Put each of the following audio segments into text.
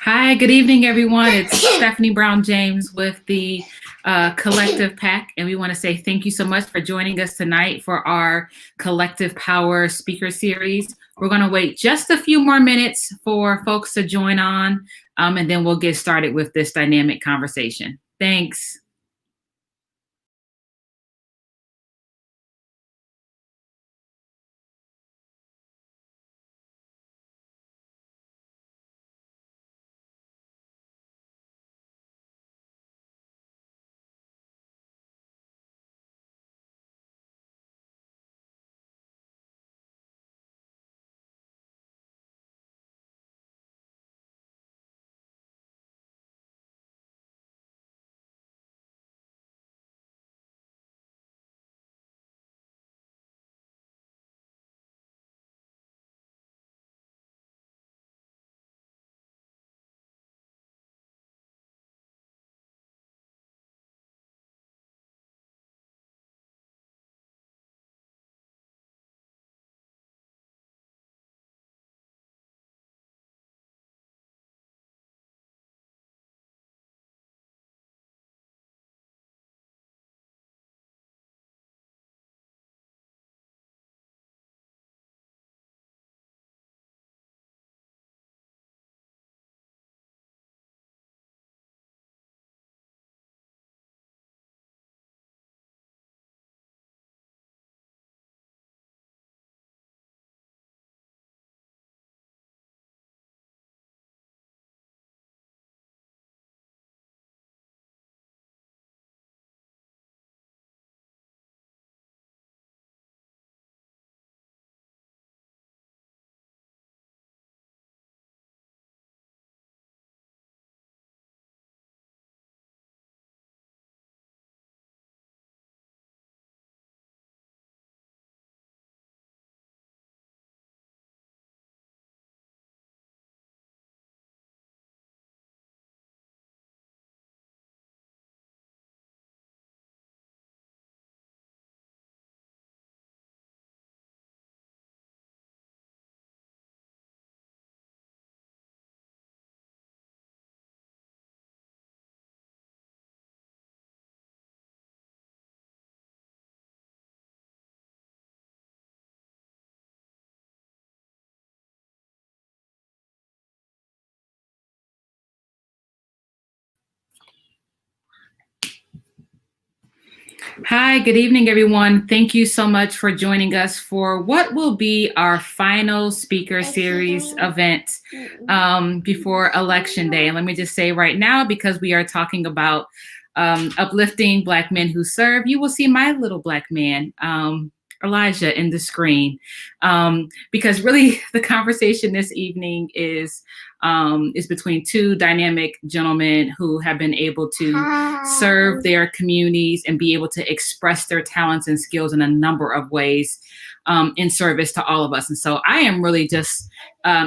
Hi, good evening, everyone. It's Stephanie Brown James with the Collective PAC, and we want to say thank you so much for joining us tonight for our Collective Power speaker series. We're going to wait just a few more minutes for folks to join on, and then we'll get started with this dynamic conversation. Thanks. Hi, good evening, everyone. Thank you so much for joining us for what will be our final speaker series event before Election Day. And let me just say right now, because we are talking about uplifting Black men who serve, you will see my little Black man, Elijah, in the screen, because really the conversation this evening is between two dynamic gentlemen who have been able to serve their communities and be able to express their talents and skills in a number of ways in service to all of us. And so I am really just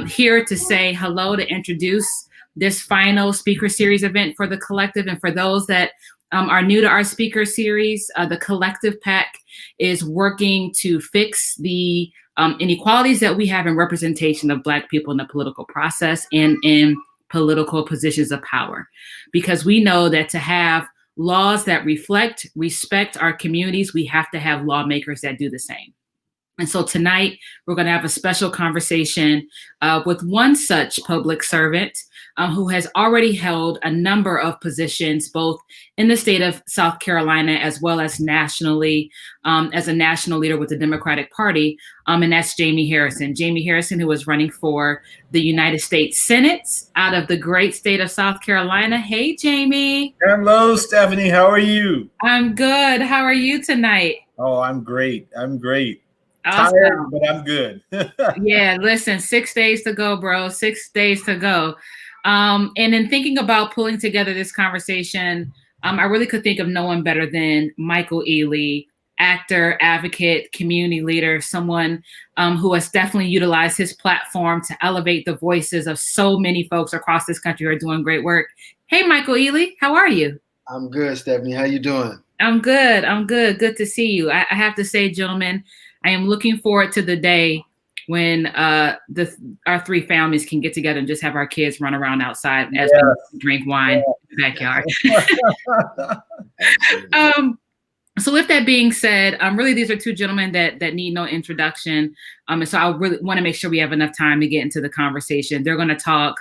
here to say hello, to introduce this final speaker series event for the Collective. And for those that are new to our speaker series, the Collective PAC is working to fix the inequalities that we have in representation of Black people in the political process and in political positions of power. Because we know that to have laws that respect our communities, we have to have lawmakers that do the same. And so tonight, we're going to have a special conversation with one such public servant who has already held a number of positions, both in the state of South Carolina as well as nationally, as a national leader with the Democratic Party. And that's Jaime Harrison. Jaime Harrison, who is running for the United States Senate out of the great state of South Carolina. Hey, Jaime. Hello, Stephanie. How are you? I'm good. How are you tonight? Oh, I'm great. Awesome. Tired, but I'm good. Yeah, listen, 6 days to go, bro. 6 days to go. And in thinking about pulling together this conversation, I really could think of no one better than Michael Ealy, actor, advocate, community leader, someone who has definitely utilized his platform to elevate the voices of so many folks across this country who are doing great work. Hey, Michael Ealy, how are you? I'm good, Stephanie. How you doing? I'm good. Good to see you. I have to say, gentlemen, I am looking forward to the day when our three families can get together and just have our kids run around outside as we drink wine in the backyard. So with that being said, really, these are two gentlemen that need no introduction. And so I really want to make sure we have enough time to get into the conversation. They're going to talk.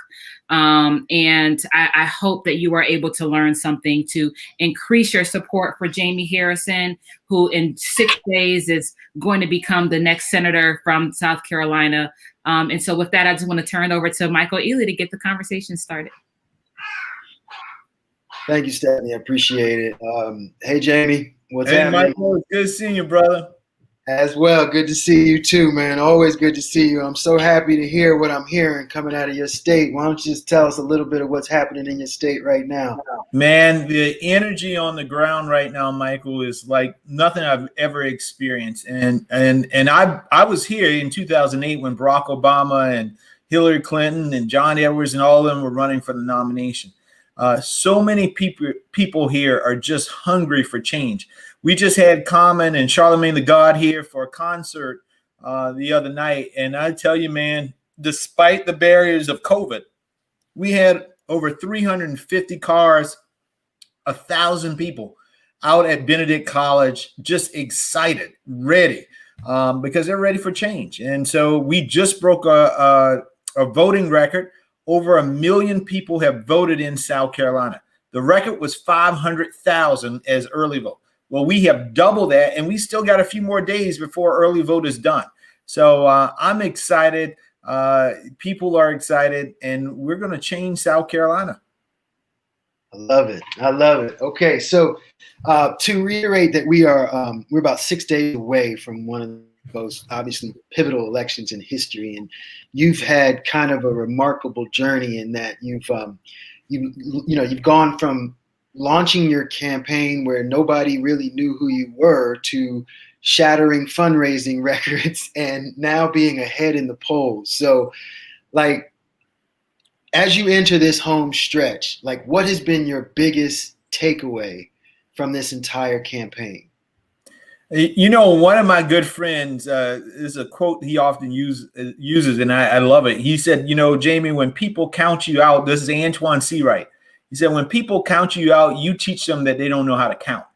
And I hope that you are able to learn something to increase your support for Jaime Harrison, who in 6 days is going to become the next senator from South Carolina. And so with that, I just want to turn it over to Michael Ealy to get the conversation started. Thank you, Stephanie. I appreciate it. Hey, Jaime. What's happening? Michael, it's good seeing you, brother. As well. Good to see you too, man. Always good to see you. I'm so happy to hear what I'm hearing coming out of your state. Why don't you just tell us a little bit of what's happening in your state right now? Man, the energy on the ground right now, Michael, is like nothing I've ever experienced. And I was here in 2008 when Barack Obama and Hillary Clinton and John Edwards and all of them were running for the nomination. So many people here are just hungry for change. We just had Common and Charlemagne the God here for a concert the other night. And I tell you, man, despite the barriers of COVID, we had over 350 cars, 1,000 people out at Benedict College, just excited, ready, because they're ready for change. And so we just broke a voting record. Over 1 million people have voted in South Carolina. The record was 500,000 as early vote. Well, we have double that, and we still got a few more days before early vote is done. So I'm excited. People are excited, and we're going to change South Carolina. I love it. I love it. Okay, so to reiterate that we're about 6 days away from one of the most obviously pivotal elections in history, and you've had kind of a remarkable journey in that you've gone from launching your campaign where nobody really knew who you were to shattering fundraising records and now being ahead in the polls. So, like, as you enter this home stretch, like, what has been your biggest takeaway from this entire campaign? You know, one of my good friends is a quote he often uses, and I love it. He said, you know, Jaime, when people count you out, this is Antoine Seawright. He said, when people count you out, you teach them that they don't know how to count.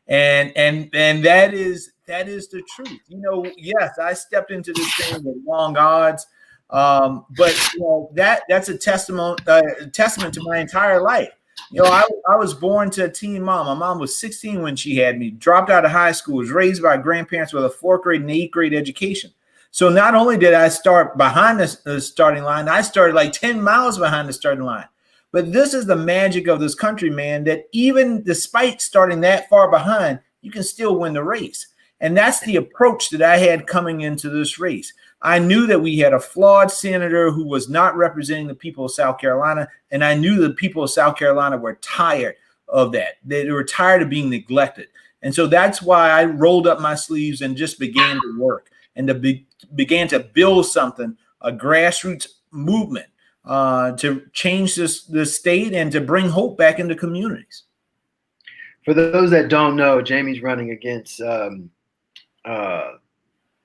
And that is the truth. You know, yes, I stepped into this thing with long odds, but you know, that's a testament to my entire life. You know, I was born to a teen mom. My mom was 16 when she had me, dropped out of high school, was raised by grandparents with a 4th grade and 8th grade education. So not only did I start behind the starting line, I started like 10 miles behind the starting line. But this is the magic of this country, man, that even despite starting that far behind, you can still win the race. And that's the approach that I had coming into this race. I knew that we had a flawed senator who was not representing the people of South Carolina, and I knew the people of South Carolina were tired of that. They were tired of being neglected. And so that's why I rolled up my sleeves and just began to work and began to build something, a grassroots movement to change this state and to bring hope back into communities. For those that don't know, Jaime's running against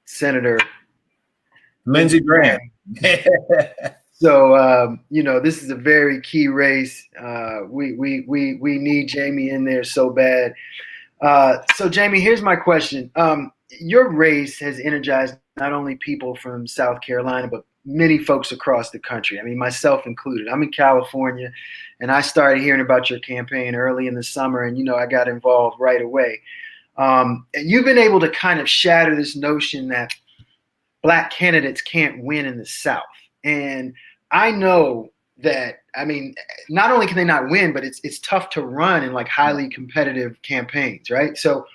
Senator Lindsey Graham. So, you know, this is a very key race. We need Jaime in there so bad. So, Jaime, here's my question. Your race has energized not only people from South Carolina, but many folks across the country. I mean, myself included. I'm in California, and I started hearing about your campaign early in the summer, and, you know, I got involved right away. And you've been able to kind of shatter this notion that Black candidates can't win in the South. And I know that, I mean, not only can they not win, but it's tough to run in like highly competitive campaigns, right? So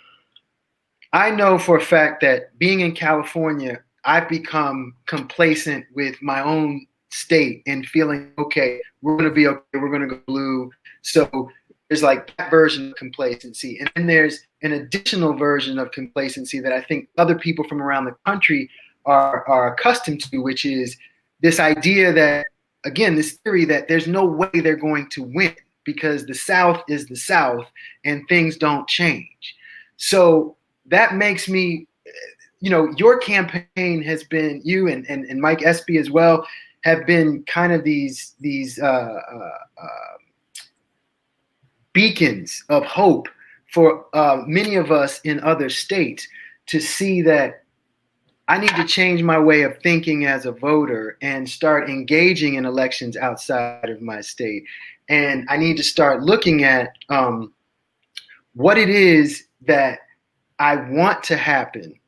I know for a fact that being in California, I've become complacent with my own state and feeling, okay, we're going to be okay, we're going to go blue. So there's like that version of complacency. And then there's an additional version of complacency that I think other people from around the country are accustomed to, which is this idea that, again, this theory that there's no way they're going to win because the South is the South and things don't change. So that makes me you know, your campaign has been, you and Mike Espy as well, have been kind of these beacons of hope for many of us in other states to see that I need to change my way of thinking as a voter and start engaging in elections outside of my state. And I need to start looking at what it is that I want to happen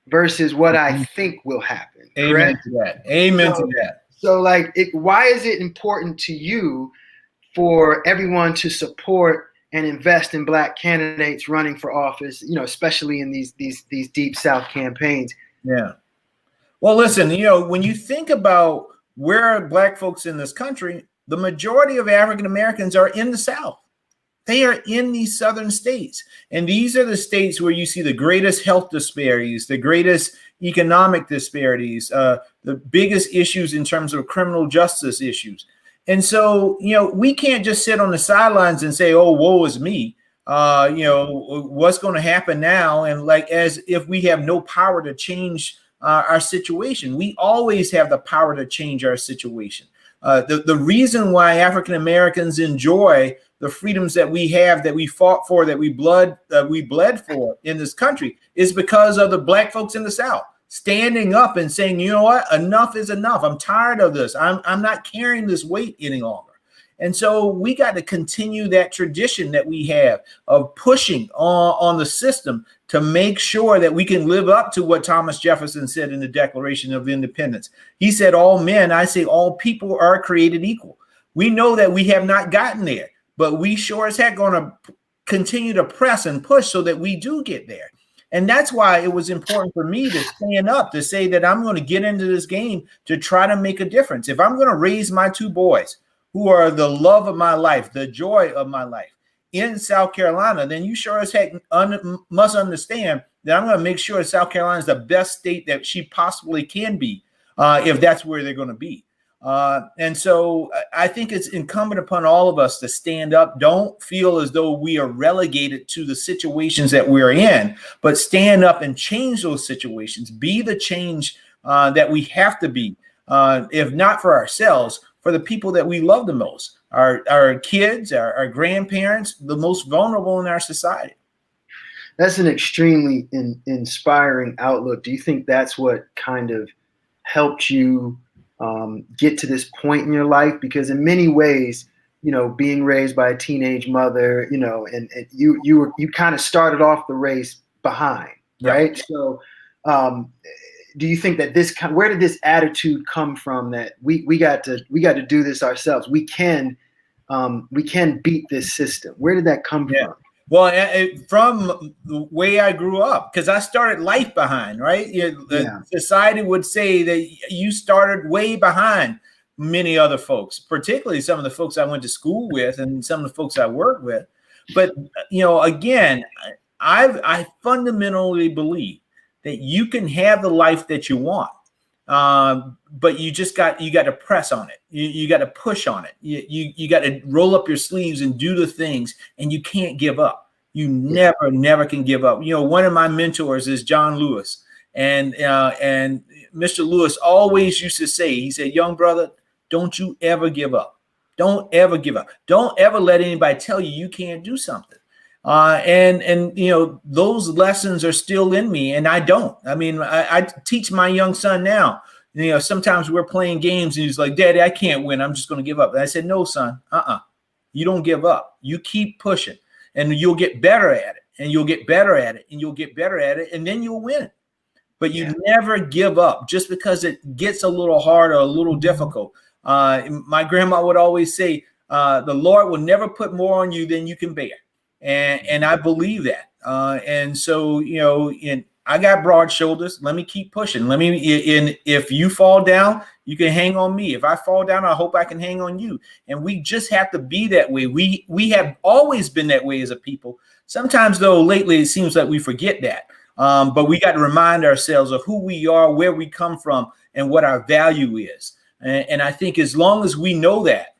versus what I think will happen. Amen Correct? to that. Amen to that. So like, why is it important to you for everyone to support and invest in Black candidates running for office, you know, especially in these Deep South campaigns? Yeah. Well, listen, you know, when you think about where are Black folks in this country, the majority of African Americans are in the South. They are in these southern states. And these are the states where you see the greatest health disparities, the greatest economic disparities, the biggest issues in terms of criminal justice issues. And so, you know, we can't just sit on the sidelines and say, oh, woe is me. You know, what's going to happen now? And like, as if we have no power to change our situation. We always have the power to change our situation. The reason why African Americans enjoy the freedoms that we have, that we fought for, that we bled for in this country, is because of the Black folks in the South standing up and saying, you know what, enough is enough. I'm tired of this. I'm not carrying this weight any longer. And so we got to continue that tradition that we have of pushing on the system to make sure that we can live up to what Thomas Jefferson said in the Declaration of Independence. He said, all men, I say all people, are created equal. We know that we have not gotten there, but we sure as heck going to continue to press and push so that we do get there. And that's why it was important for me to stand up, to say that I'm going to get into this game to try to make a difference. If I'm going to raise my two boys, who are the love of my life, the joy of my life, in South Carolina, then you sure as heck must understand that I'm going to make sure South Carolina is the best state that she possibly can be, if that's where they're going to be. And so I think it's incumbent upon all of us to stand up. Don't feel as though we are relegated to the situations that we're in, but stand up and change those situations. Be the change that we have to be, if not for ourselves, for the people that we love the most, our kids, our grandparents, the most vulnerable in our society. That's an extremely inspiring outlook. Do you think that's what kind of helped you get to this point in your life? Because in many ways, you know, being raised by a teenage mother, you know, and you kind of started off the race behind, right? Yeah. So do you think that where did this attitude come from, that we got to do this ourselves? We can beat this system. Where did that come from? Well, from the way I grew up, because I started life behind, right? Society would say that you started way behind many other folks, particularly some of the folks I went to school with and some of the folks I worked with. But, you know, again, I fundamentally believe that you can have the life that you want, but you got to press on it. You got to push on it. You got to roll up your sleeves and do the things, and you can't give up. You never can give up. You know, one of my mentors is John Lewis, and Mr. Lewis always used to say, he said, young brother, don't you ever give up. Don't ever give up. Don't ever let anybody tell you you can't do something. And you know, those lessons are still in me, and I don't. I mean, I teach my young son now. You know, sometimes we're playing games and he's like, Daddy, I can't win. I'm just going to give up. And I said, no, son, you don't give up. You keep pushing, and you'll get better at it, and you'll get better at it, and you'll get better at it, and then you'll win. But you never give up just because it gets a little hard or a little difficult. My grandma would always say, the Lord will never put more on you than you can bear. And I believe that. And so, you know, I got broad shoulders. Let me keep pushing. If you fall down, you can hang on me. If I fall down, I hope I can hang on you. And we just have to be that way. We have always been that way as a people. Sometimes, though, lately it seems like we forget that. But we got to remind ourselves of who we are, where we come from, and what our value is. And I think as long as we know that,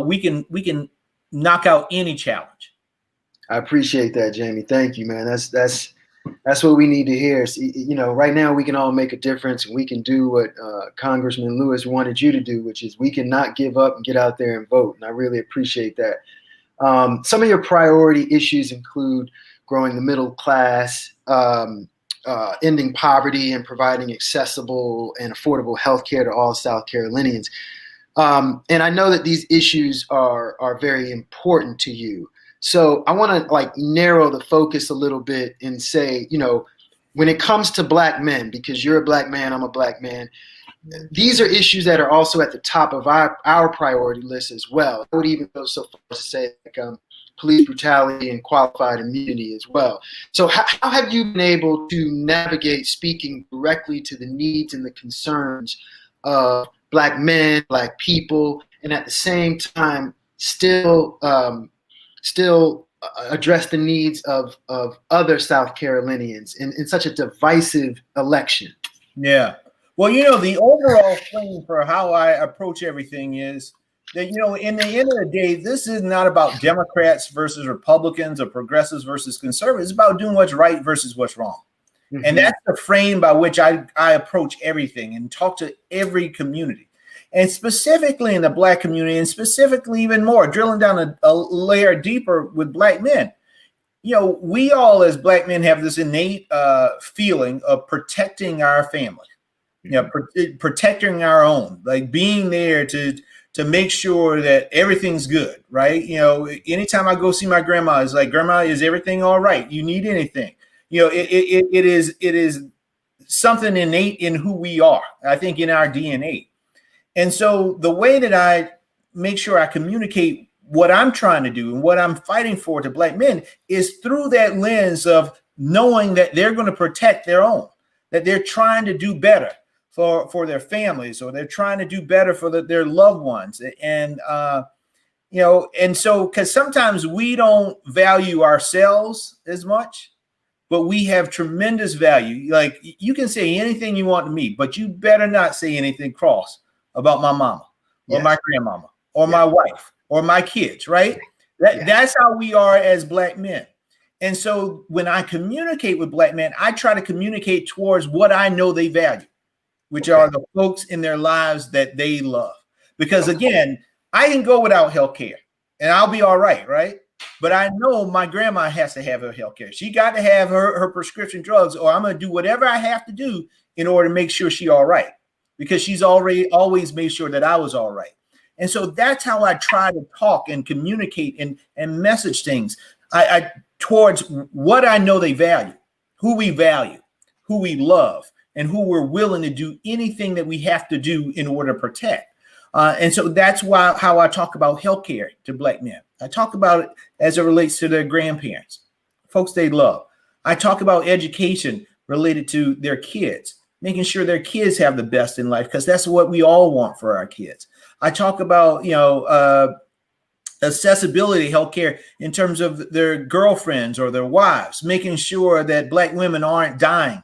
we can knock out any challenge. I appreciate that, Jaime. Thank you, man. That's That's what we need to hear. You know, right now we can all make a difference, and we can do what Congressman Lewis wanted you to do, which is we can not give up and get out there and vote. And I really appreciate that. Some of your priority issues include growing the middle class, ending poverty, and providing accessible and affordable health care to all South Carolinians. And I know that these issues are very important to you. So I want to like narrow the focus a little bit and say, you know, when it comes to Black men, because you're a Black man, I'm a Black man, these are issues that are also at the top of our priority list as well. I would even go so far as to say like, police brutality and qualified immunity as well. So how have you been able to navigate speaking directly to the needs and the concerns of Black men, Black people, and at the same time still address the needs of other South Carolinians in such a divisive election? Yeah. Well, you know, the overall frame for how I approach everything is that, you know, in the end of the day, this is not about Democrats versus Republicans or progressives versus conservatives. It's about doing what's right versus what's wrong. Mm-hmm. And that's the frame by which I approach everything and talk to every community. And specifically in the Black community, and specifically even more, drilling down a layer deeper with Black men. You know, we all as Black men have this innate feeling of protecting our family. You know, protecting our own, like being there to make sure that everything's good, right? You know, anytime I go see my grandma, it's like, Grandma, is everything all right? You need anything? You know, it is something innate in who we are, I think, in our DNA. And so the way that I make sure I communicate what I'm trying to do and what I'm fighting for to Black men is through that lens of knowing that they're going to protect their own, that they're trying to do better for their families, or they're trying to do better for their loved ones. And, you know, and so, because sometimes we don't value ourselves as much, but we have tremendous value. Like, you can say anything you want to me, but you better not say anything cross about my mama or my grandmama or my wife or my kids, right? That's how we are as Black men. And so when I communicate with Black men, I try to communicate towards what I know they value, which are the folks in their lives that they love. Because again, I can go without health care and I'll be all right, right? But I know my grandma has to have her health care. She got to have her prescription drugs, or I'm going to do whatever I have to do in order to make sure she's all right, because she's always made sure that I was all right. And so that's how I try to talk and communicate and message things I towards what I know they value, who we love, and who we're willing to do anything that we have to do in order to protect. And so that's how I talk about healthcare to Black men. I talk about it as it relates to their grandparents, folks they love. I talk about education related to their kids, making sure their kids have the best in life, because that's what we all want for our kids. I talk about, you know, accessibility healthcare in terms of their girlfriends or their wives, making sure that Black women aren't dying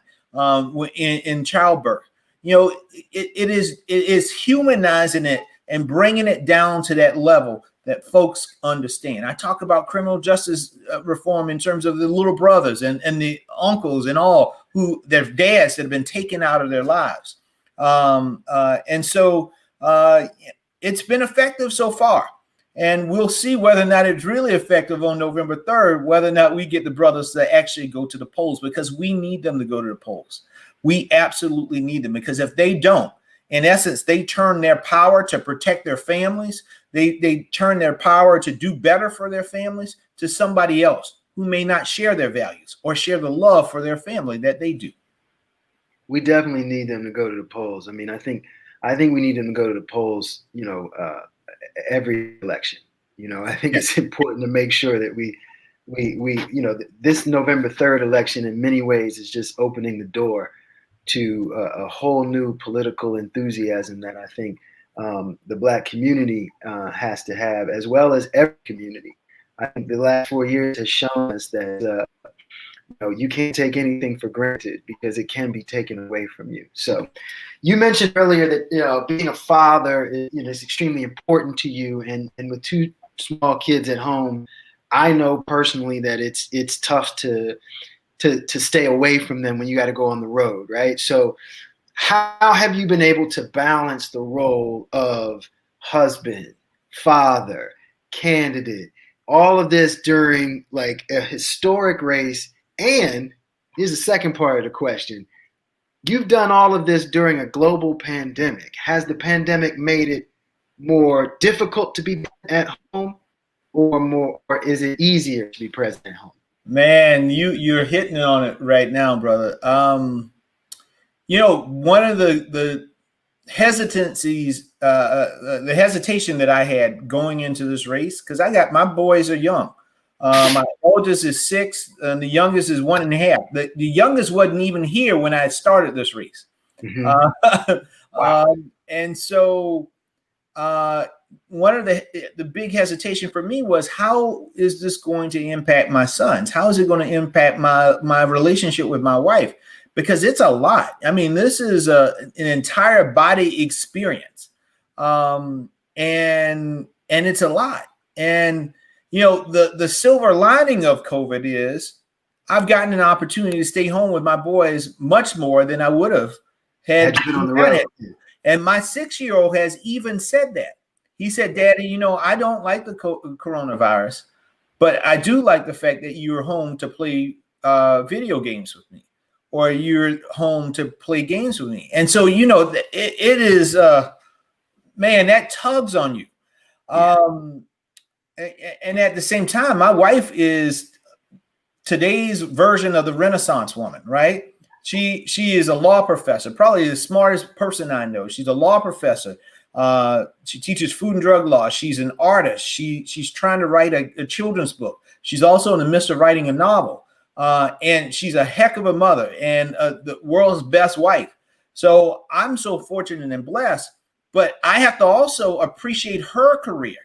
in childbirth. You know, it is humanizing it and bringing it down to that level that folks understand. I talk about criminal justice reform in terms of the little brothers and the uncles and all who their dads that have been taken out of their lives. And so it's been effective so far. And we'll see whether or not it's really effective on November 3rd, whether or not we get the brothers to actually go to the polls, because we need them to go to the polls. We absolutely need them, because if they don't, in essence, they turn their power to protect their families. They turn their power to do better for their families to somebody else who may not share their values or share the love for their family that they do. We definitely need them to go to the polls. I mean, I think we need them to go to the polls, you know, every election. You know, I think it's important to make sure that we, you know, this November 3rd election in many ways is just opening the door to a whole new political enthusiasm that I think the Black community has to have, as well as every community. I think the last 4 years has shown us that you know, you can't take anything for granted, because it can be taken away from you. So you mentioned earlier that, you know, being a father is extremely important to you, and with two small kids at home, I know personally that it's tough to to stay away from them when you got to go on the road, right? So how have you been able to balance the role of husband, father, candidate, all of this during like a historic race? And here's the second part of the question. You've done all of this during a global pandemic. Has the pandemic made it more difficult to be at home, or is it easier to be present at home? Man, you're hitting on it right now, brother. You know, one of the hesitancies, the hesitation that I had going into this race, because my boys are young. My oldest is 6, and the youngest is 1.5. The youngest wasn't even here when I started this race. Mm-hmm. Wow. And so one of the big hesitation for me was, how is this going to impact my sons? How is it going to impact my relationship with my wife? Because it's a lot. I mean, this is an entire body experience, and it's a lot. And you know, the silver lining of COVID is I've gotten an opportunity to stay home with my boys much more than I would have had been on the road. And my 6-year-old has even said that. He said, "Daddy, you know, I don't like the coronavirus, but I do like the fact that you're home to play video games with me, or you're home to play games with me." And so, you know, it is, man, that tugs on you. And at the same time, my wife is today's version of the Renaissance woman, right? She is a law professor, probably the smartest person I know. She's a law professor. She teaches food and drug law. She's an artist. She's trying to write a children's book. She's also in the midst of writing a novel. And she's a heck of a mother and the world's best wife. So I'm so fortunate and blessed, but I have to also appreciate her career,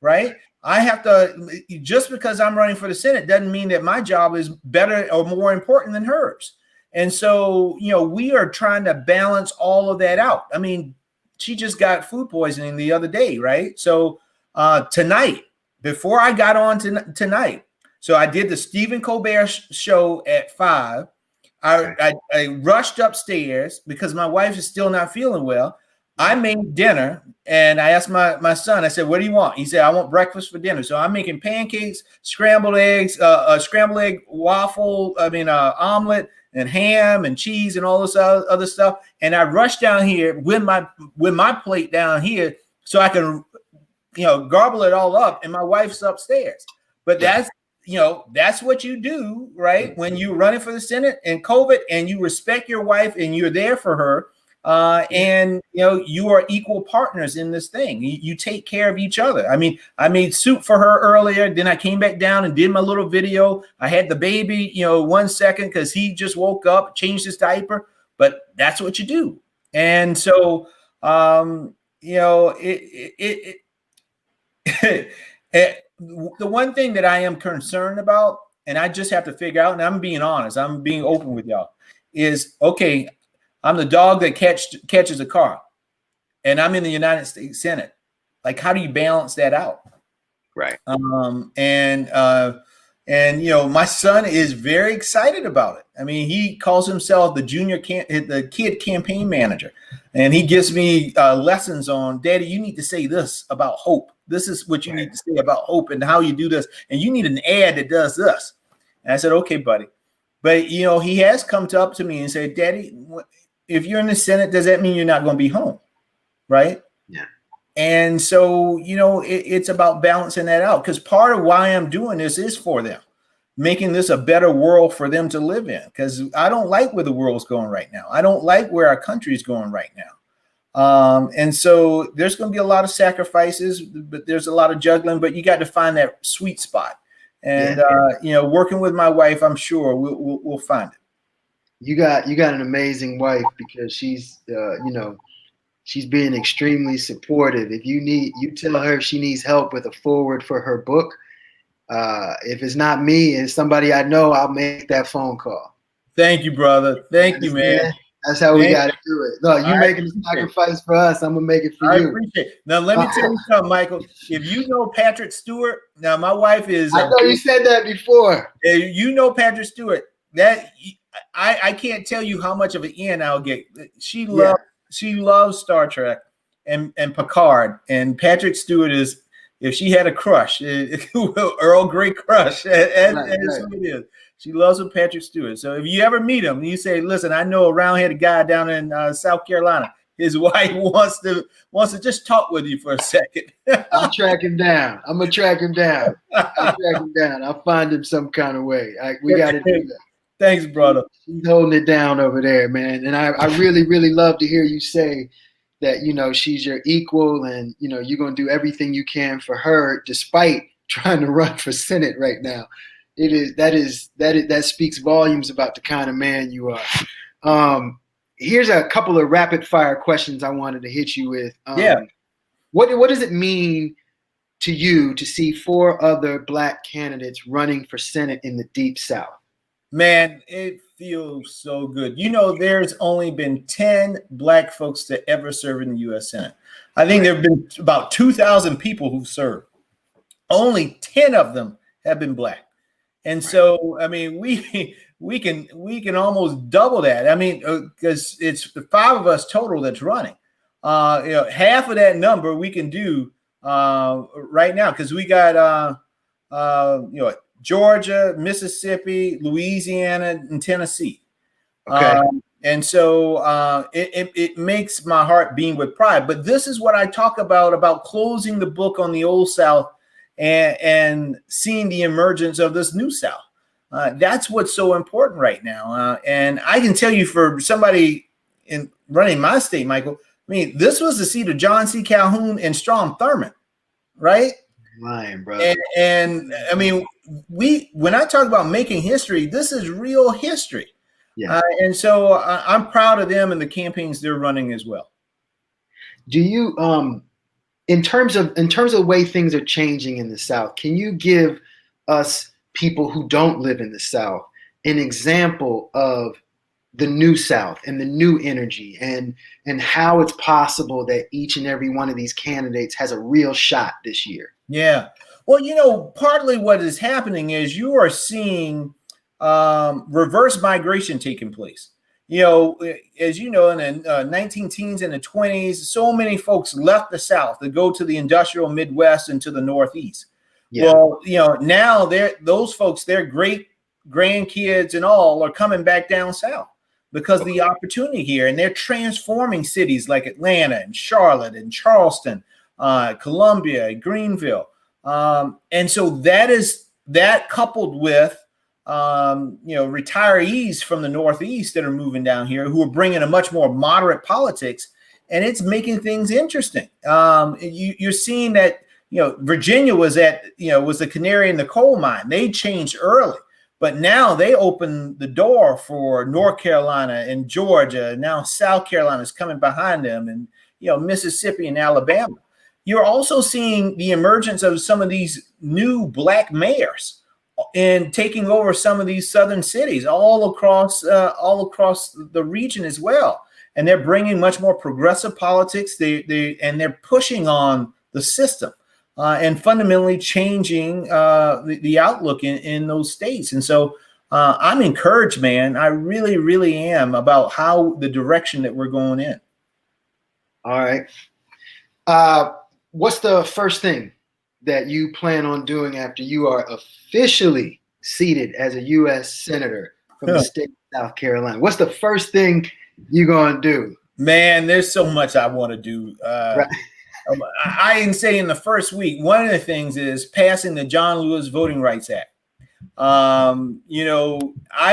right? I have to, just because I'm running for the Senate doesn't mean that my job is better or more important than hers. And so, you know, we are trying to balance all of that out. I mean, she just got food poisoning the other day, right? So tonight, before I got on tonight, so I did the Stephen Colbert show at 5. I rushed upstairs because my wife is still not feeling well. I made dinner, and I asked my son, I said, "What do you want?" He said, "I want breakfast for dinner." So I'm making pancakes, scrambled eggs, scrambled egg waffle, omelet, and ham and cheese and all this other stuff. And I rushed down here with my plate down here so I can, you know, garble it all up. And my wife's upstairs. But that's what you do, right? When you're running for the Senate and COVID, and you respect your wife and you're there for her. And you know, you are equal partners in this thing. You take care of each other. I mean, I made soup for her earlier. Then I came back down and did my little video. I had the baby, 1 second because he just woke up, changed his diaper. But that's what you do. And so, the one thing that I am concerned about, and I just have to figure out, and I'm being honest, I'm being open with y'all, is okay. I'm the dog that catches a car, and I'm in the United States Senate. Like, how do you balance that out? Right. My son is very excited about it. I mean, he calls himself the kid campaign manager, and he gives me lessons on, "Daddy, you need to say this about hope. This is what you need to say about hope and how you do this. And you need an ad that does this." And I said, "Okay, buddy." But, he has come up to me and said, "Daddy, if you're in the Senate, does that mean you're not going to be home?" Right? Yeah. And so, it's about balancing that out, because part of why I'm doing this is for them, making this a better world for them to live in, because I don't like where the world's going right now. I don't like where our country is going right now. And so there's going to be a lot of sacrifices, but there's a lot of juggling, but you got to find that sweet spot. And, working with my wife, I'm sure we'll find it. You got an amazing wife, because she's being extremely supportive. If you tell her she needs help with a forward for her book, if it's not me and somebody I know, I'll make that phone call. Thank you, brother. Thank you, man. That's how we got to do it. No, you making a sacrifice for us, I'm gonna make it for you. I appreciate it. Now, let me tell you something, Michael. If you know Patrick Stewart, now my wife is. I know you said that before. You know Patrick Stewart. that I can't tell you how much of an in I'll get. She Yeah. loves Star Trek and Picard, and Patrick Stewart is, if she had a crush, Earl Grey crush, and Right. who it is. She loves with Patrick Stewart. So if you ever meet him, you say, "Listen, I know a round-headed guy down in South Carolina. His wife wants to just talk with you for a second." I'll track him down. I'm gonna track him down. I'll find him some kind of way. We got to do that. Thanks, brother. She's holding it down over there, man. And I really, really love to hear you say that, she's your equal, and, you're going to do everything you can for her, despite trying to run for Senate right now. That speaks volumes about the kind of man you are. Here's a couple of rapid fire questions I wanted to hit you with. What does it mean to you to see 4 other Black candidates running for Senate in the Deep South? Man, it feels so good. There's only been 10 Black folks to ever serve in the U.S. Senate. I think there have been about 2,000 people who've served. Only 10 of them have been Black. And so, I mean, we can almost double that. I mean, because it's the 5 of us total that's running. Half of that number we can do right now, because we got Georgia, Mississippi, Louisiana, and Tennessee. Okay. And so it makes my heart beam with pride. But this is what I talk about closing the book on the Old South and seeing the emergence of this new South. That's what's so important right now. And I can tell you, for somebody in running my state, Michael, I mean, this was the seat of John C. Calhoun and Strom Thurmond, right? Lying, bro. And I mean, when I talk about making history, this is real history. Yeah. And so I'm proud of them and the campaigns they're running as well. Do you, in terms of the way things are changing in the South, can you give us, people who don't live in the South, an example of the new South and the new energy, and how it's possible that each and every one of these candidates has a real shot this year? Yeah. Well, partly what is happening is you are seeing reverse migration taking place. As you know, in the 19 teens and the 20s, so many folks left the South to go to the industrial Midwest and to the Northeast. Yeah. Well, now those folks, their great grandkids and all, are coming back down South because of the opportunity here, and they're transforming cities like Atlanta and Charlotte and Charleston, Columbia, Greenville. And so that coupled with, retirees from the Northeast that are moving down here, who are bringing a much more moderate politics, and it's making things interesting. You're seeing that, Virginia was the canary in the coal mine. They changed early, but now they opened the door for North Carolina and Georgia. Now South Carolina is coming behind them, and, Mississippi and Alabama. You're also seeing the emergence of some of these new Black mayors and taking over some of these southern cities all across the region as well. And they're bringing much more progressive politics. They're pushing on the system and fundamentally changing the outlook in those states. And so I'm encouraged, man. I really, really am, about how the direction that we're going in. All right. What's the first thing that you plan on doing after you are officially seated as a U.S. Senator from the state of South Carolina? What's the first thing you're going to do? Man, there's so much I want to do. Right. I can say in the first week, one of the things is passing the John Lewis Voting Rights Act. I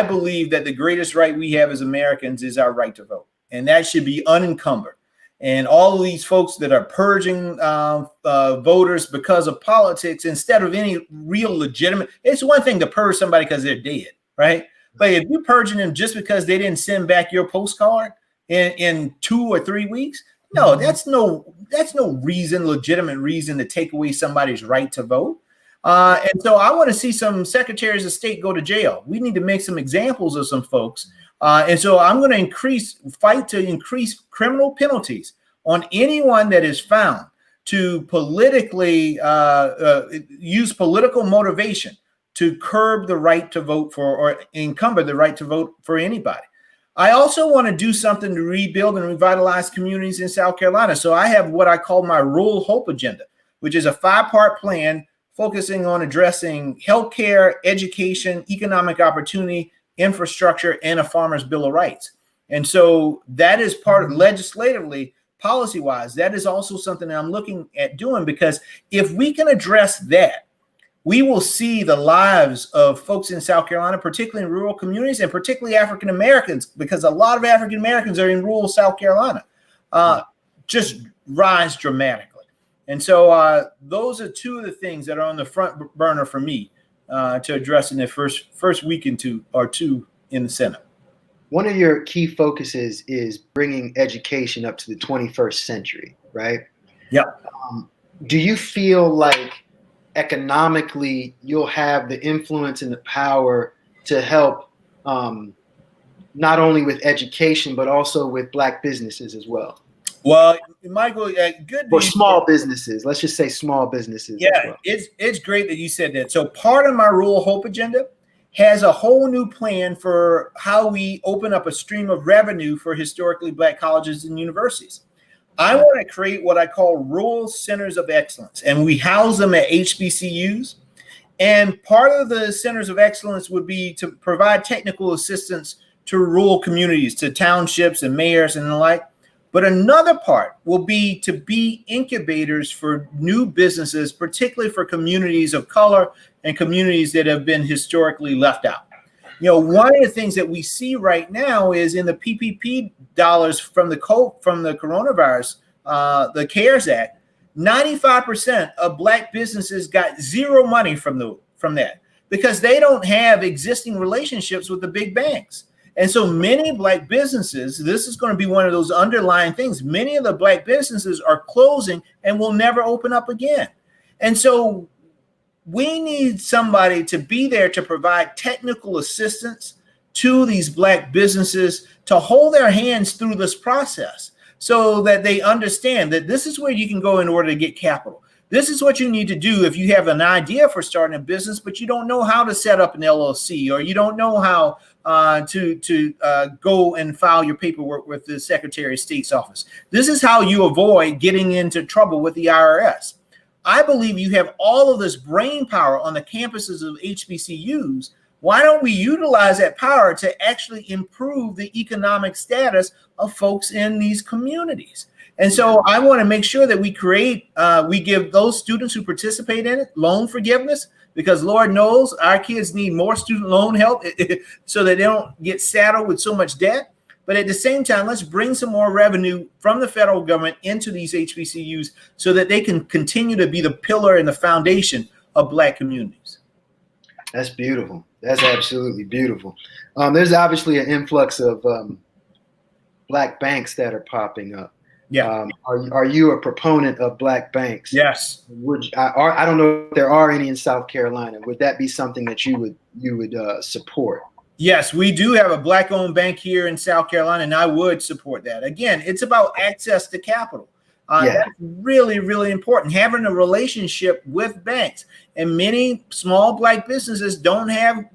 believe that the greatest right we have as Americans is our right to vote, and that should be unencumbered. And all of these folks that are purging voters because of politics, instead of any real legitimate, it's one thing to purge somebody because they're dead, right? But if you're purging them just because they didn't send back your postcard in 2 or 3 weeks, no, that's no legitimate reason to take away somebody's right to vote. And so I want to see some secretaries of state go to jail. We need to make some examples of some folks. And so I'm going to fight to increase criminal penalties on anyone that is found to politically use political motivation to curb the right to vote for or encumber the right to vote for anybody. I also want to do something to rebuild and revitalize communities in South Carolina. So I have what I call my Rural Hope Agenda, which is a 5-part plan focusing on addressing healthcare, education, economic opportunity, infrastructure, and a farmer's bill of rights. And so that is part of legislatively, policy-wise, that is also something that I'm looking at doing, because if we can address that, we will see the lives of folks in South Carolina, particularly in rural communities, and particularly African Americans, because a lot of African Americans are in rural South Carolina, just rise dramatically. And so those are two of the things that are on the front burner for me to address in the first week or two in the Senate. One of your key focuses is bringing education up to the 21st century, right? Yep. Do you feel like economically you'll have the influence and the power to help not only with education, but also with Black businesses as well? Well, Michael, good. Or small businesses. Let's just say small businesses. Yeah, as well. It's great that you said that. So part of my Rural Hope Agenda has a whole new plan for how we open up a stream of revenue for historically Black colleges and universities. I want to create what I call rural centers of excellence, and we house them at HBCUs. And part of the centers of excellence would be to provide technical assistance to rural communities, to townships and mayors and the like. But another part will be to be incubators for new businesses, particularly for communities of color and communities that have been historically left out. You know, one of the things that we see right now is in the PPP dollars from the coronavirus, the CARES Act, 95% of Black businesses got zero money from that because they don't have existing relationships with the big banks. And so many Black businesses, this is going to be one of those underlying things. Many of the Black businesses are closing and will never open up again. And so we need somebody to be there to provide technical assistance to these Black businesses to hold their hands through this process so that they understand that this is where you can go in order to get capital. This is what you need to do if you have an idea for starting a business, but you don't know how to set up an LLC, or you don't know how to go and file your paperwork with the Secretary of State's office. This is how you avoid getting into trouble with the IRS. I believe you have all of this brain power on the campuses of HBCUs. Why don't we utilize that power to actually improve the economic status of folks in these communities? And so I want to make sure that we give those students who participate in it loan forgiveness, because Lord knows our kids need more student loan help so that they don't get saddled with so much debt. But at the same time, let's bring some more revenue from the federal government into these HBCUs so that they can continue to be the pillar and the foundation of Black communities. That's beautiful. That's absolutely beautiful. There's obviously an influx of Black banks that are popping up. Yeah. Are you a proponent of Black banks? Yes. I don't know if there are any in South Carolina. Would that be something that you would support? Yes, we do have a Black-owned bank here in South Carolina, and I would support that. Again, it's about access to capital. That's really, really important, having a relationship with banks. And many small Black businesses don't have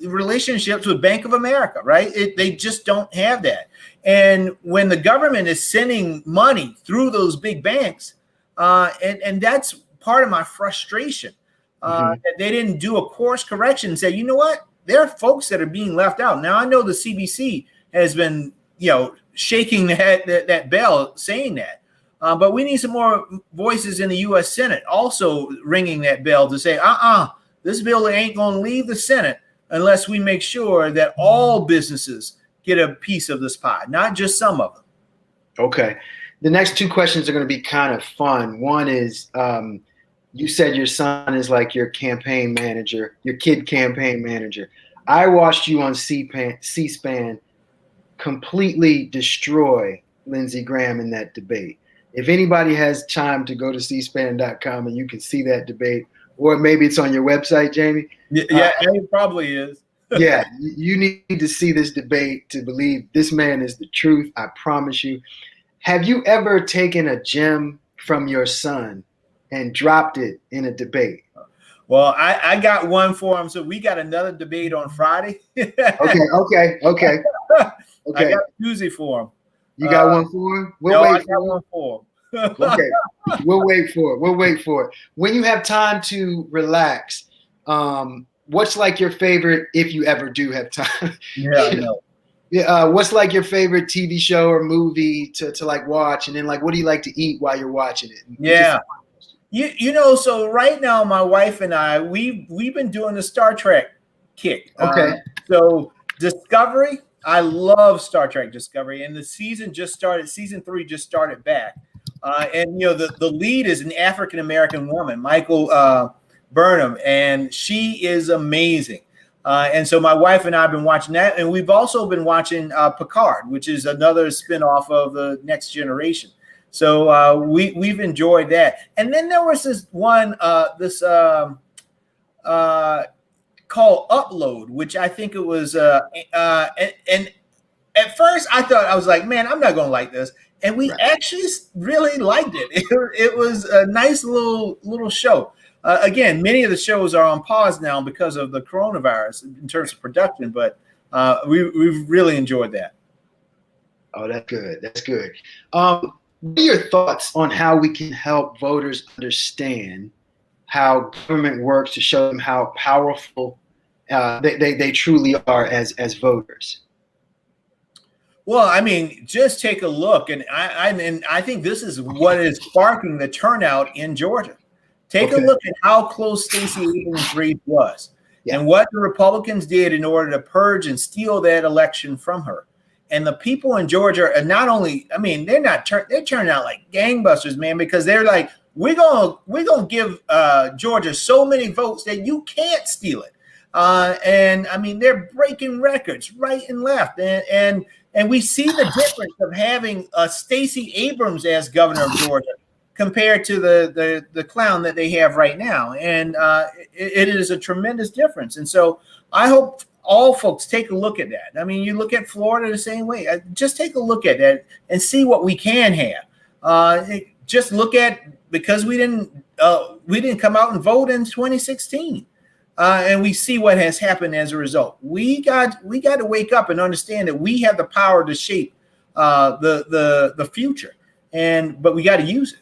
relationships with Bank of America, right? They just don't have that. And when the government is sending money through those big banks, and that's part of my frustration, that they didn't do a course correction and say, you know what? There are folks that are being left out. Now, I know the CBC has been, shaking that bell saying that. But we need some more voices in the U.S. Senate also ringing that bell to say, this bill ain't going to leave the Senate unless we make sure that all businesses get a piece of this pie, not just some of them. Okay. The next two questions are going to be kind of fun. One is, you said your son is like your campaign manager, your kid campaign manager. I watched you on C-SPAN completely destroy Lindsey Graham in that debate. If anybody has time to go to cspan.com and you can see that debate, or maybe it's on your website, Jaime. Yeah, it probably is. Yeah, you need to see this debate to believe this man is the truth. I promise you. Have you ever taken a gem from your son and dropped it in a debate? Well, I got one for him. So we got another debate on Friday. Okay. I Okay. got a Tuesday for him. You got one for him? We'll wait for one for him. Okay. We'll wait for it. When you have time to relax, what's like your favorite, if you ever do have time? Yeah, I know. What's like your favorite TV show or movie to like watch? And then like, what do you like to eat while you're watching it? Yeah. You know, so right now, my wife and I, we've been doing the Star Trek kick. Okay. So Discovery, I love Star Trek Discovery, and the season just started. Season 3 just started back, and you know the lead is an African American woman, Michael Burnham, and she is amazing. And so my wife and I have been watching that, and we've also been watching Picard, which is another spinoff of the Next Generation. So we've enjoyed that. And then there was this one, called Upload, which I think it was, and at first I thought, I was like, man, I'm not going to like this. And we actually really liked it. It was a nice little show. Again, many of the shows are on pause now because of the coronavirus in terms of production, but we've really enjoyed that. Oh, that's good. That's good. What are your thoughts on how we can help voters understand how government works to show them how powerful they truly are as voters? Well, I mean, just take a look, and I think this is what is sparking the turnout in Georgia. Take a look at how close Stacey Abrams' race was, and what the Republicans did in order to purge and steal that election from her. And the people in Georgia are not only, I mean, they're turning out like gangbusters, man, because they're like, we're gonna give Georgia so many votes that you can't steal it. And I mean, they're breaking records right and left, and we see the difference of having Stacey Abrams as governor of Georgia compared to the clown that they have right now, and it is a tremendous difference. And so I hope all folks take a look at that. I mean, you look at Florida the same way. Just take a look at that and see what we can have. Just look at, because we didn't come out and vote in 2016, and we see what has happened as a result. We got to wake up and understand that we have the power to shape the future, but we got to use it.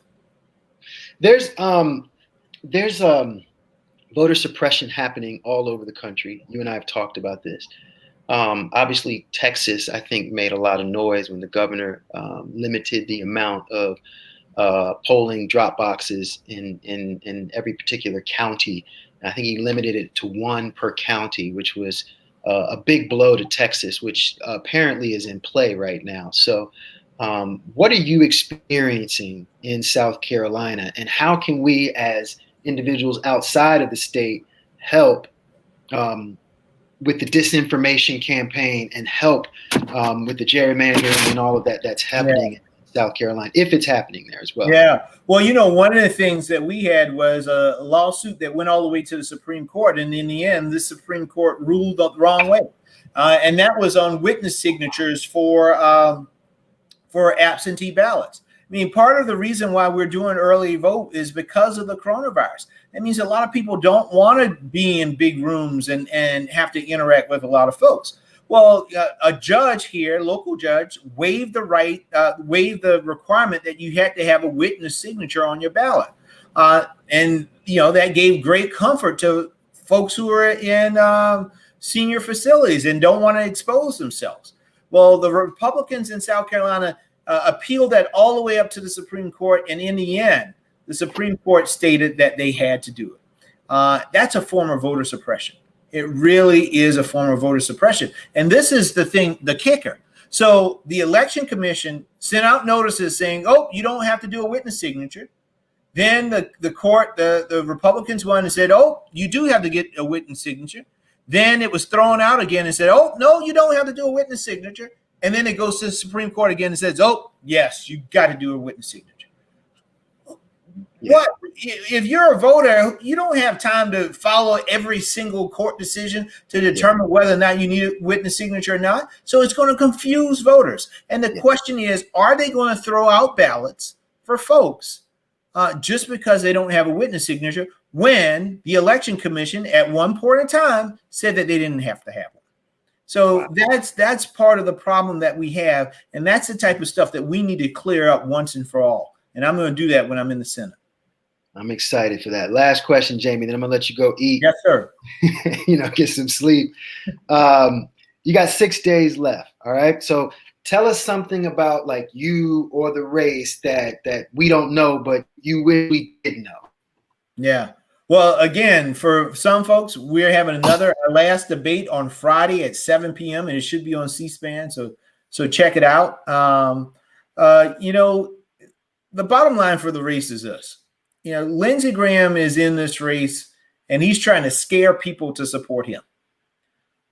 There's voter suppression happening all over the country. You and I have talked about this. Obviously, Texas, I think, made a lot of noise when the governor limited the amount of polling drop boxes in every particular county. And I think he limited it to 1 per county, which was a big blow to Texas, which apparently is in play right now. So what are you experiencing in South Carolina, and how can we as individuals outside of the state help with the disinformation campaign and help with the gerrymandering and all of that that's happening in South Carolina, if it's happening there as well? Yeah. Well, you know, one of the things that we had was a lawsuit that went all the way to the Supreme Court. And in the end, the Supreme Court ruled the wrong way. And that was on witness signatures for absentee ballots. I mean, part of the reason why we're doing early vote is because of the coronavirus. That means a lot of people don't want to be in big rooms and have to interact with a lot of folks. Well, a judge here, local judge, waived the requirement that you had to have a witness signature on your ballot. And, you know, that gave great comfort to folks who are in senior facilities and don't want to expose themselves. Well, the Republicans in South Carolina appealed that all the way up to the Supreme Court. And in the end, the Supreme Court stated that they had to do it. That's a form of voter suppression. It really is a form of voter suppression. And this is the thing, the kicker. So the Election Commission sent out notices saying, oh, you don't have to do a witness signature. Then the court, the Republicans won and said, oh, you do have to get a witness signature. Then it was thrown out again and said, oh, no, you don't have to do a witness signature. And then it goes to the Supreme Court again and says, oh, yes, you got to do a witness signature. Yeah. What? If you're a voter, you don't have time to follow every single court decision to determine whether or not you need a witness signature or not. So it's going to confuse voters. And the question is, are they going to throw out ballots for folks just because they don't have a witness signature? when the election commission at one point in time said that they didn't have to have one. So that's part of the problem that we have. And that's the type of stuff that we need to clear up once and for all. And I'm going to do that when I'm in the Senate. I'm excited for that. Last question, Jamie, then I'm going to let you go eat. Yes, sir. Get some sleep. You got 6 days left. All right. So tell us something about like you or the race that we don't know, but you wish we did know. Yeah. Well, again, for some folks, we're having our last debate on Friday at 7 p.m. and it should be on C-SPAN. So check it out. The bottom line for the race is this. Lindsey Graham is in this race and he's trying to scare people to support him.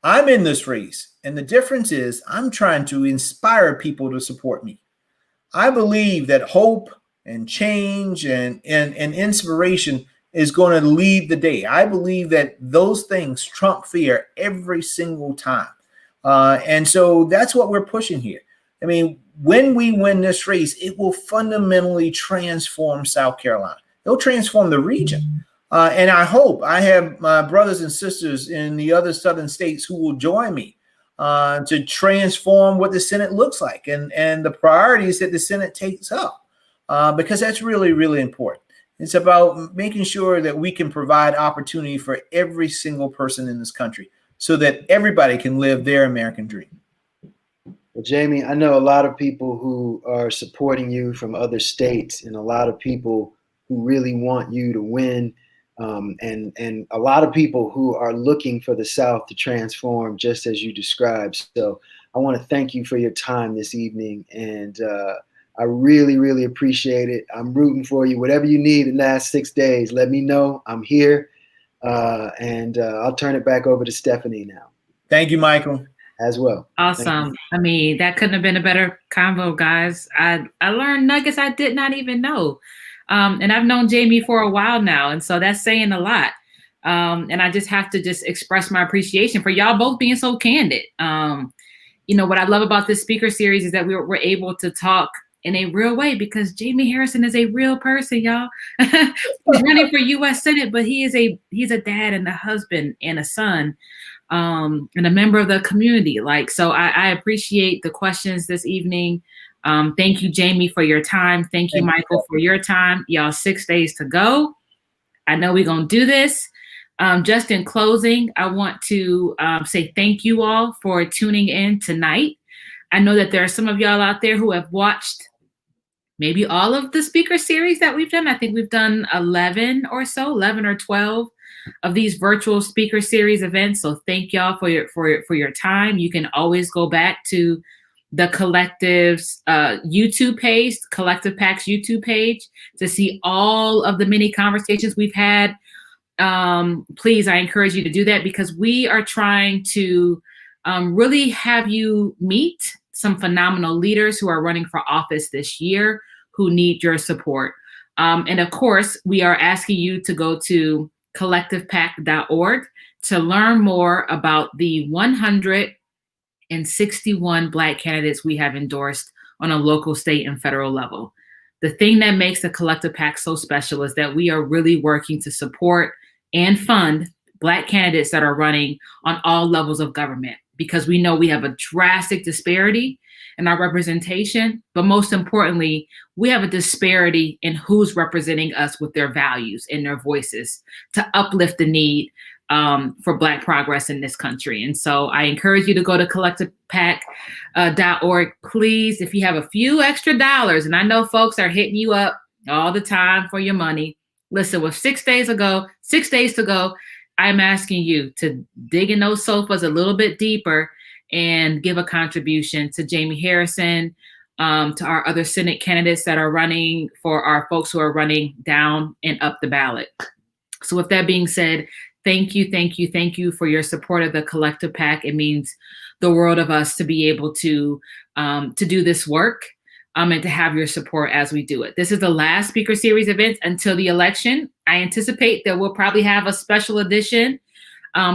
I'm in this race, and the difference is I'm trying to inspire people to support me. I believe that hope and change and inspiration is going to lead the day. I believe that those things trump fear every single time. And so that's what we're pushing here. I mean, when we win this race, it will fundamentally transform South Carolina. It'll transform the region. And I hope I have my brothers and sisters in the other southern states who will join me to transform what the Senate looks like and the priorities that the Senate takes up, because that's really, really important. It's about making sure that we can provide opportunity for every single person in this country so that everybody can live their American dream. Well, Jamie, I know a lot of people who are supporting you from other states and a lot of people who really want you to win. And a lot of people who are looking for the South to transform just as you described. So I want to thank you for your time this evening. And I really, really appreciate it. I'm rooting for you. Whatever you need in the last 6 days, let me know. I'm here. And I'll turn it back over to Stephanie now. Thank you, Michael. As well. Awesome. I mean, that couldn't have been a better convo, guys. I learned nuggets I did not even know. And I've known Jamie for a while now. And so that's saying a lot. And I just have to just express my appreciation for y'all both being so candid. What I love about this speaker series is that we're able to talk in a real way because Jaime Harrison is a real person, y'all. He's running for U.S. Senate, but he's a dad and a husband and a son, and a member of the community. So I appreciate the questions this evening. Thank you, Jamie, for your time. Thank you, Michael, for your time. Y'all, 6 days to go. I know we're going to do this. Just in closing, I want to say thank you all for tuning in tonight. I know that there are some of y'all out there who have watched maybe all of the speaker series that we've done. I think we've done 11 or 12 of these virtual speaker series events. So thank y'all for your time. You can always go back to the Collective's YouTube page, Collective PAC's YouTube page, to see all of the many conversations we've had. Please, I encourage you to do that because we are trying to really have you meet some phenomenal leaders who are running for office this year who need your support. And of course, we are asking you to go to collectivepac.org to learn more about the 161 Black candidates we have endorsed on a local, state, and federal level. The thing that makes the Collective PAC so special is that we are really working to support and fund Black candidates that are running on all levels of government, because we know we have a drastic disparity in our representation, but most importantly, we have a disparity in who's representing us with their values and their voices to uplift the need for Black progress in this country. And so I encourage you to go to collectivepac.org. Please, if you have a few extra dollars, and I know folks are hitting you up all the time for your money. Listen, with 6 days to go, I'm asking you to dig in those sofas a little bit deeper and give a contribution to Jaime Harrison, to our other Senate candidates that are running, for our folks who are running down and up the ballot. So with that being said, thank you for your support of the Collective PAC. It means the world of us to be able to do this work and to have your support as we do it. This is the last speaker series event until the election. I anticipate that we'll probably have a special edition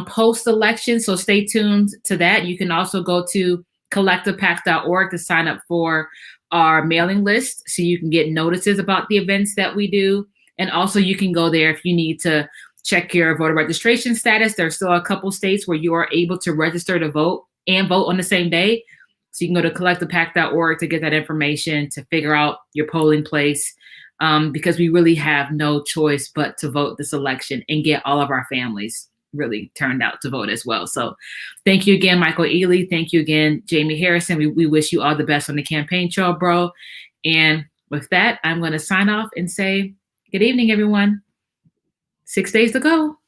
post-election, so stay tuned to that. You can also go to collectivepac.org to sign up for our mailing list so you can get notices about the events that we do. And also you can go there if you need to check your voter registration status. There's still a couple states where you are able to register to vote and vote on the same day. So you can go to collectivepac.org to get that information, to figure out your polling place, because we really have no choice but to vote this election and get all of our families really turned out to vote as well. So thank you again, Michael Ealy. Thank you again, Jaime Harrison. We wish you all the best on the campaign trail, bro. And with that, I'm going to sign off and say good evening, everyone. 6 days to go.